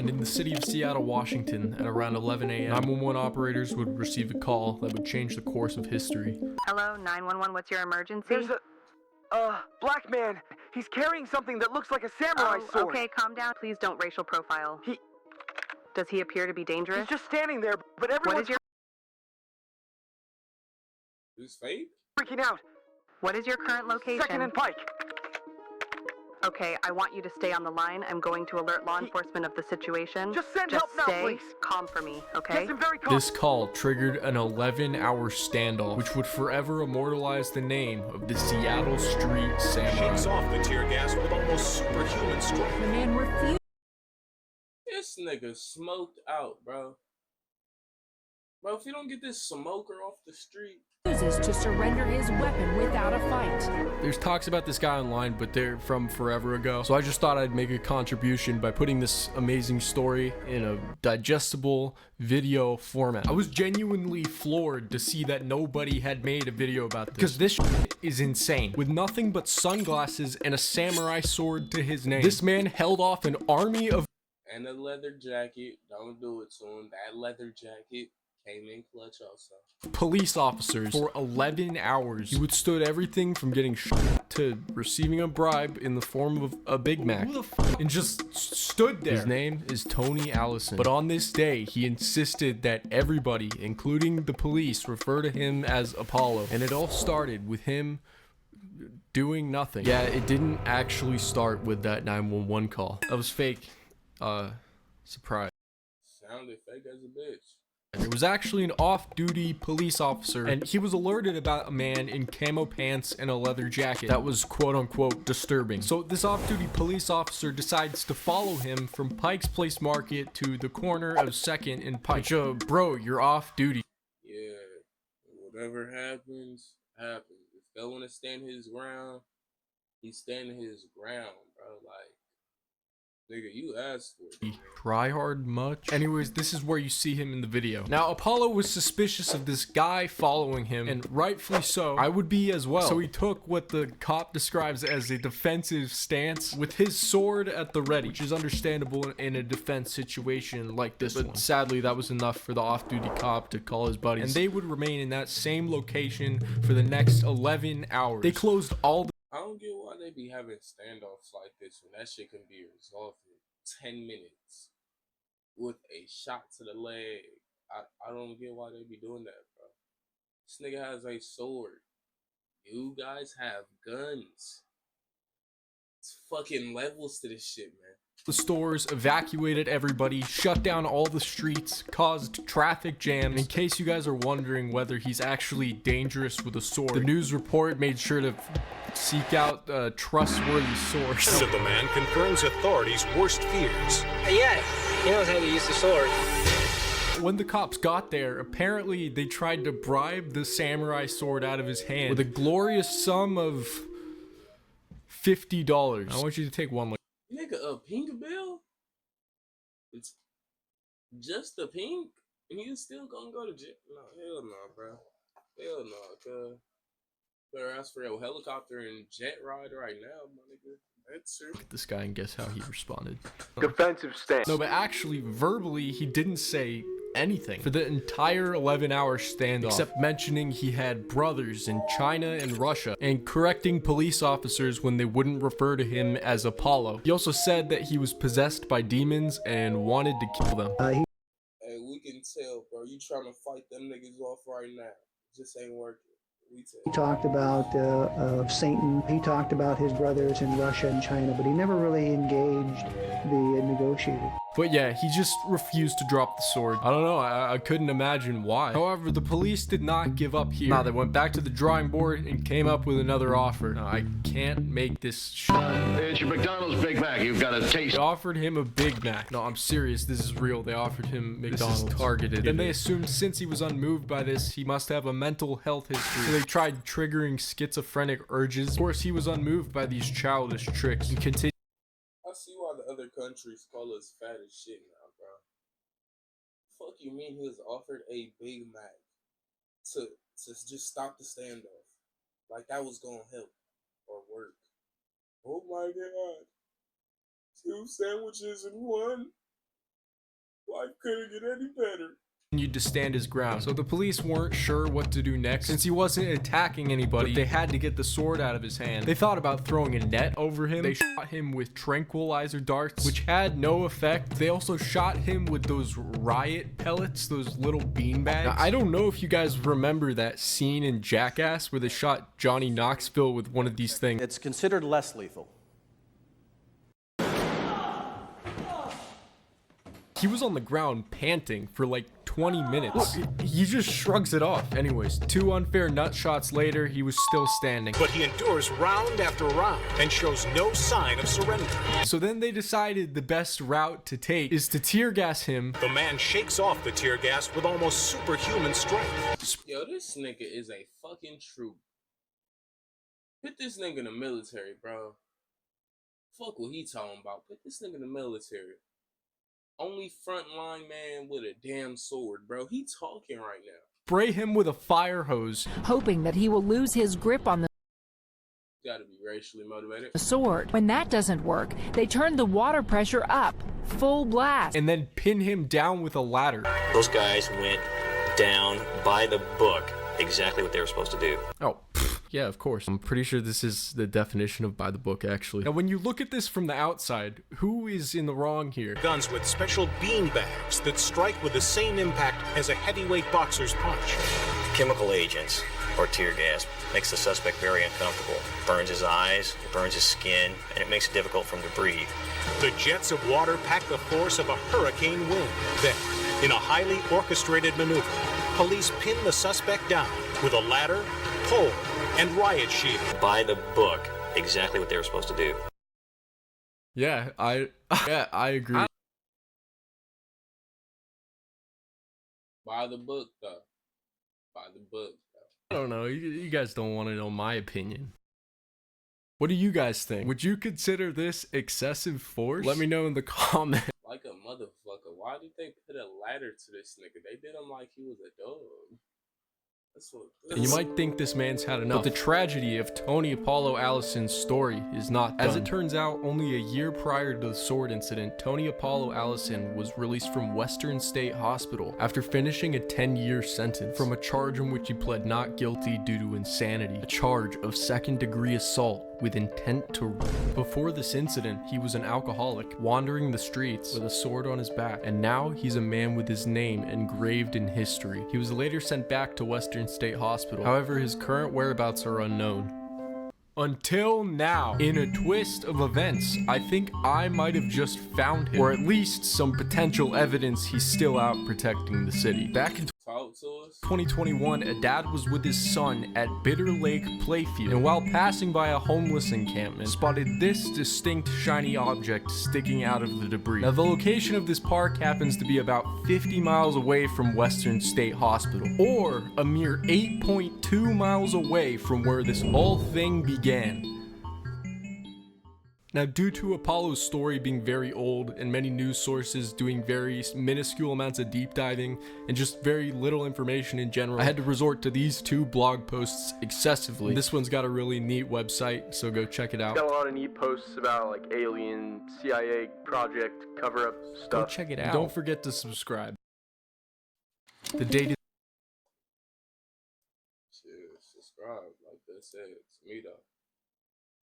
And in the city of Seattle, Washington, at around 11 a.m., 911 operators would receive a call that would change the course of history. Hello, 911, what's your emergency? There's a black man. He's carrying something that looks like a samurai sword. Okay, calm down. Please don't racial profile. Does he appear to be dangerous? He's just standing there, but everyone's Who's fake? freaking out. What is your current location? 2nd and Pike. Okay, I want you to stay on the line. I'm going to alert law enforcement of the situation. Just send help now, stay please. calm for me, okay? Yes, I'm very calm. This call triggered an 11-hour standoff, which would forever immortalize the name of the Seattle Street Samurai. Shakes off the tear gas with almost superhuman strength. The man refused. This nigga smoked out, bro. Bro, if you don't get this smoker off the street. To surrender his weapon without a fight. There's talks about this guy online, but they're from forever ago. So I just thought I'd make a contribution by putting this amazing story in a digestible video format. I was genuinely floored to see that nobody had made a video about this, because this shit is insane. With nothing but sunglasses and a samurai sword to his name, this man held off an army of And a leather jacket. Don't do it to him. That leather jacket came in clutch also. police officers for 11 hours. He withstood everything from getting shot to receiving a bribe in the form of a Big Mac, and just stood there. His name is Tony Allison, but on this day he insisted that everybody, including the police, refer to him as Apollo. And it all started with him doing nothing. Yeah, it didn't actually start with that 911 call. That was fake. Surprise. Sounded fake as a bitch. It was actually an off-duty police officer, and he was alerted about a man in camo pants and a leather jacket that was quote-unquote disturbing. So this off-duty police officer decides to follow him from Pike's Place Market to the corner of 2nd and Pike. Which, bro, you're off-duty. Yeah, whatever happens, happens. If they want to stand his ground, he's standing his ground, bro. Like, nigga, you asked for it. Try hard much? Anyways, this is where you see him in the video. Now, Apollo was suspicious of this guy following him, and rightfully so. I would be as well. So he took what the cop describes as a defensive stance with his sword at the ready, which is understandable in a defense situation like this one. But sadly, that was enough for the off-duty cop to call his buddies, and they would remain in that same location for the next 11 hours. They closed all the I don't get why they be having standoffs like this when that shit can be resolved in 10 minutes with a shot to the leg. I don't get why they be doing that, bro. This nigga has a sword. You guys have guns. It's fucking levels to this shit, man. stores, evacuated everybody, shut down all the streets, caused traffic jams. In case you guys are wondering whether he's actually dangerous with a sword, the news report made sure to seek out a trustworthy source. So the man confirms authorities' worst fears. Yeah, he knows how to use the sword. When the cops got there, apparently they tried to bribe the samurai sword out of his hand with a glorious sum of $50. I want you to take one look. Nigga, a pink bill? It's just a pink? And you still gonna go to jail? No, hell no, bro. Hell no, cuz. Better ask for a helicopter and jet ride right now, my nigga. That's true. Look at this guy and guess how he responded. Defensive stance. No, but actually, verbally, he didn't say anything for the entire 11-hour standoff, except mentioning he had brothers in China and Russia and correcting police officers when they wouldn't refer to him as Apollo. He also said that he was possessed by demons and wanted to kill them. Hey, we can tell, bro. You trying to fight them niggas off right now. It just ain't working. He talked about Satan. He talked about his brothers in Russia and China, but he never really engaged the negotiator. But yeah, he just refused to drop the sword. I don't know, I couldn't imagine why. However, the police did not give up here. Nah, they went back to the drawing board and came up with another offer. Now, I can't make this It's your McDonald's Big Mac. You've got to taste. They offered him a Big Mac. No, I'm serious, this is real. They offered him McDonald's. This is targeted. Then they assumed since he was unmoved by this, he must have a mental health history. So they tried triggering schizophrenic urges. Of course, he was unmoved by these childish tricks and continued. I see why the other countries call us fat as shit now, bro. Fuck you mean he was offered a Big Mac to just stop the standoff? Like that was gonna help or work. Oh my god. 2 sandwiches in one? Life couldn't get any better. Continued to stand his ground. So the police weren't sure what to do next. Since he wasn't attacking anybody, they had to get the sword out of his hand. They thought about throwing a net over him. They shot him with tranquilizer darts, which had no effect. They also shot him with those riot pellets, those little beanbags. Now, I don't know if you guys remember that scene in Jackass where they shot Johnny Knoxville with one of these things. It's considered less lethal. He was on the ground panting for like 20 minutes. He just shrugs it off. Anyways, 2 unfair nut shots later, he was still standing. But he endures round after round and shows no sign of surrender. So then they decided the best route to take is to tear gas him. The man shakes off the tear gas with almost superhuman strength. Yo, this nigga is a fucking troop. Put this nigga in the military, bro. Fuck what he talking about. Put this nigga in the military. Only frontline man with a damn sword, bro. He talking right now. Spray him with a fire hose, hoping that he will lose his grip on the Gotta be racially motivated. sword. When that doesn't work, they turn the water pressure up, full blast. and then pin him down with a ladder. Those guys went down by the book, exactly what they were supposed to do. Oh, yeah, of course. I'm pretty sure this is the definition of by the book, actually. Now, when you look at this from the outside, who is in the wrong here? Guns with special bean bags that strike with the same impact as a heavyweight boxer's punch. Chemical agents, or tear gas, makes the suspect very uncomfortable. Burns his eyes, it burns his skin, and it makes it difficult for him to breathe. The jets of water pack the force of a hurricane wind. Then, in a highly orchestrated maneuver, police pin the suspect down with a ladder, pole, and riot shield. By the book, exactly what they were supposed to do. Yeah, I agree. By the book, though. By the book, though. I don't know. You guys don't want to know my opinion. What do you guys think? Would you consider this excessive force? Let me know in the comments. Like a motherfucker. Why did they put a ladder to this nigga? They did him like he was a dog. That's what. And you might think this man's had enough, but the tragedy of Tony Apollo Allison's story is not done. As it turns out, only a year prior to the sword incident, Tony Apollo Allison was released from Western State Hospital after finishing a 10-year sentence from a charge in which he pled not guilty due to insanity, a charge of second-degree assault with intent to rape. Before this incident, he was an alcoholic, wandering the streets with a sword on his back, and now he's a man with his name engraved in history. He was later sent back to Western State Hospital. However, his current whereabouts are unknown. Until now, in a twist of events, I think I might have just found him, or at least some potential evidence he's still out protecting the city. Back in 2021, a dad was with his son at Bitter Lake Playfield, and while passing by a homeless encampment, spotted this distinct shiny object sticking out of the debris. Now, the location of this park happens to be about 50 miles away from Western State Hospital, or a mere 8.2 miles away from where this whole thing began. Now, due to Apollo's story being very old and many news sources doing very minuscule amounts of deep diving and just very little information in general, I had to resort to these 2 blog posts excessively. This one's got a really neat website, so go check it out. Got a lot of neat posts about like alien, CIA project, cover-up stuff. Go check it out. Don't forget to subscribe. The date is... Subscribe, like they said, to me though.